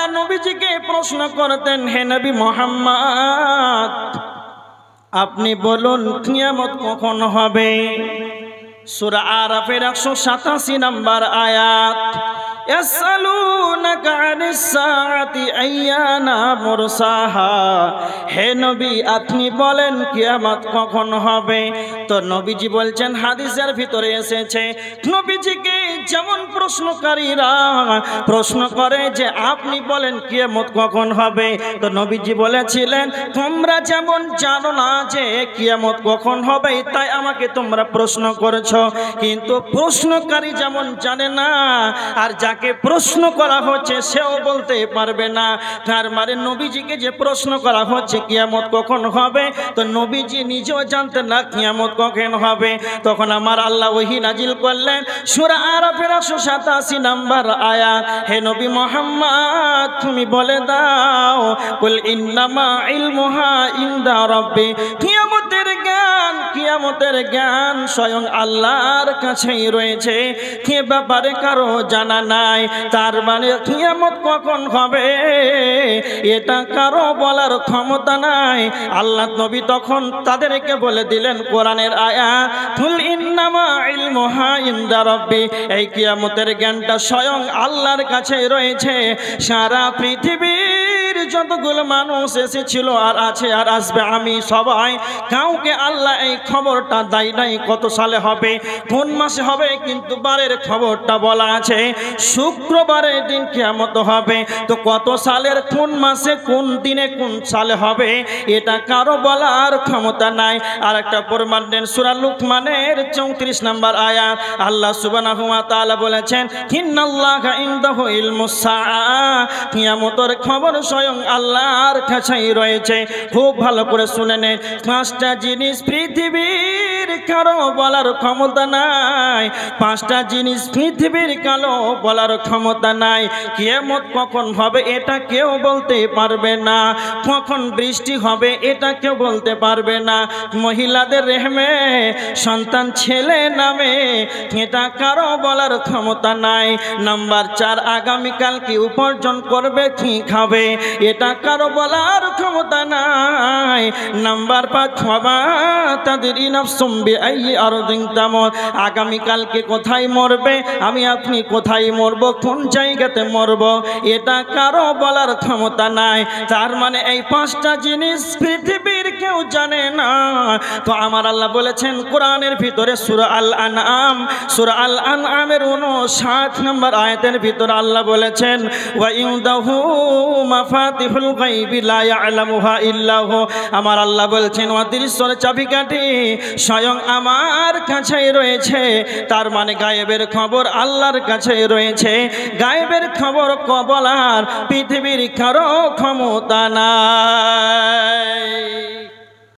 সাহাবারা নবীজিকে প্রশ্ন করতেন, হে নবী মুহাম্মদ, আপনি বলুন কিয়ামত কখন হবে? সূরা আরাফের 187 নম্বর আয়াত। ইয়াসআলুনাকা আনিস সাআতি আইয়ানা মুরসাহা, হে নবী আপনি বলেন কিয়ামত কখন হবে? তো নবীজি বলছেন, হাদিসের ভিতরে এসেছে, নবীজিকে যেমন প্রশ্নকারীরা প্রশ্ন করে যে আপনি বলেন কিয়ামত কখন হবে, তো নবীজি বলেছিলেন, তোমরা যেমন জানো না যে কিয়ামত কখন হবে, তাই আমাকে তোমরা প্রশ্ন করেছো, কিন্তু প্রশ্নকারী যেমন জানে না আর যাকে প্রশ্ন করা হচ্ছে সেও বলতে পারবে না। তার মানে নবীজিকে যে প্রশ্ন করা হচ্ছে কিয়ামত কখন হবে, তো নবীজি নিজেও জানতেন না কিয়ামত কখন হবে। তখন আমার আল্লাহ ওহী নাজিল করলেন, সূরা আরাফের 187 নম্বর আয়াত, হে নবী মুহাম্মদ তুমি বলে দাও, কুল ইন্নামা ইলমুহা ইনদা রাব্বি, কিয়ামতের জ্ঞান স্বয়ং আল্লাহর কাছেই রয়েছে, কে ব্যাপারে কারো জানা নাই। তার মানে কিয়ামত কখন হবে এটা কারো বলার ক্ষমতা নাই। আল্লাহ নবী তখন তাদেরকে বলে দিলেন কোরআনের আয়াত, কুল ইন্নামা ইলমুহা ইনদা রাব্বি, এই কিয়ামতের জ্ঞানটা স্বয়ং আল্লাহর কাছেই রয়েছে। সারা পৃথিবীর যতগুলো মানুষ এসেছিল আর আছে আর আসবে, আমি সবাই কাউকে আল্লাহ এই খবরটা দেয় নাই কত সালে হবে, কোন মাসে হবে, কিন্তু বারের খবরটা বলা আছে শুক্রবারের দিন কিয়ামত হবে। তো কত সালের কোন মাসে কোন দিনে কোন সালে হবে এটা কারো বলার ক্ষমতা নাই। আর একটা প্রমাণ দেন, সূরা লুকমানের 34 নম্বর আয়াত, আল্লাহ সুবহানাহু ওয়া তাআলা বলেছেন, ইন্নাল্লাহা ইনদাহু ইলমুস সাআ, কিয়ামতের খবর স্বয়ং আল্লাহর কাছেই রয়েছে। খুব ভালো করে শুনে নেন, পাঁচটা জিনিস পৃথিবীর কারো বলার ক্ষমতা নাই, পাঁচটা জিনিস পৃথিবীর কারো বলার ক্ষমতা নাই। কিয়ামত কখন হবে এটা কেউ বলতে পারবে না, কখন বৃষ্টি হবে এটা কেউ বলতে পারবে না, মহিলাদের রেহমে সন্তান ছেলে নামে এটা কারো বলার ক্ষমতা নাই। নাম্বার 4, আগামীকাল কি উপার্জন করবে কি খাবে এটা কারো বলার ক্ষমতা নাই। নাম্বার 5, তাদেরই নাফসুম বিআইয়ি আরদিন তামুত, আগামীকালকে কোথায় মরবে, আমি আপনি কোথায় মরব, কোন জায়গাতে মরব এটা কারো বলার ক্ষমতা নাই। তার মানে এই পাঁচটা জিনিস পৃথিবীর কেউ জানে না। তো আমার আল্লাহ বলেছেন কোরআনের ভিতরে সূরা আল আনআম, সূরা আল আনআমের 59 নম্বর আয়াতের ভিতরে আল্লাহ বলেছেন, ওয়া ইনদাহু মাফাতিহুল গায়বি লা ইয়ালামুহা ইল্লা হু, আমার আল্লাহ বলছেন অদৃশ্যের চাবিকাঠি স্বয়ং আমার কাছেই রয়েছে। তার মানে গায়েবের খবর আল্লাহর কাছে রয়েছে, গায়েবের খবর বলার পৃথিবীর কারো ক্ষমতা নাই।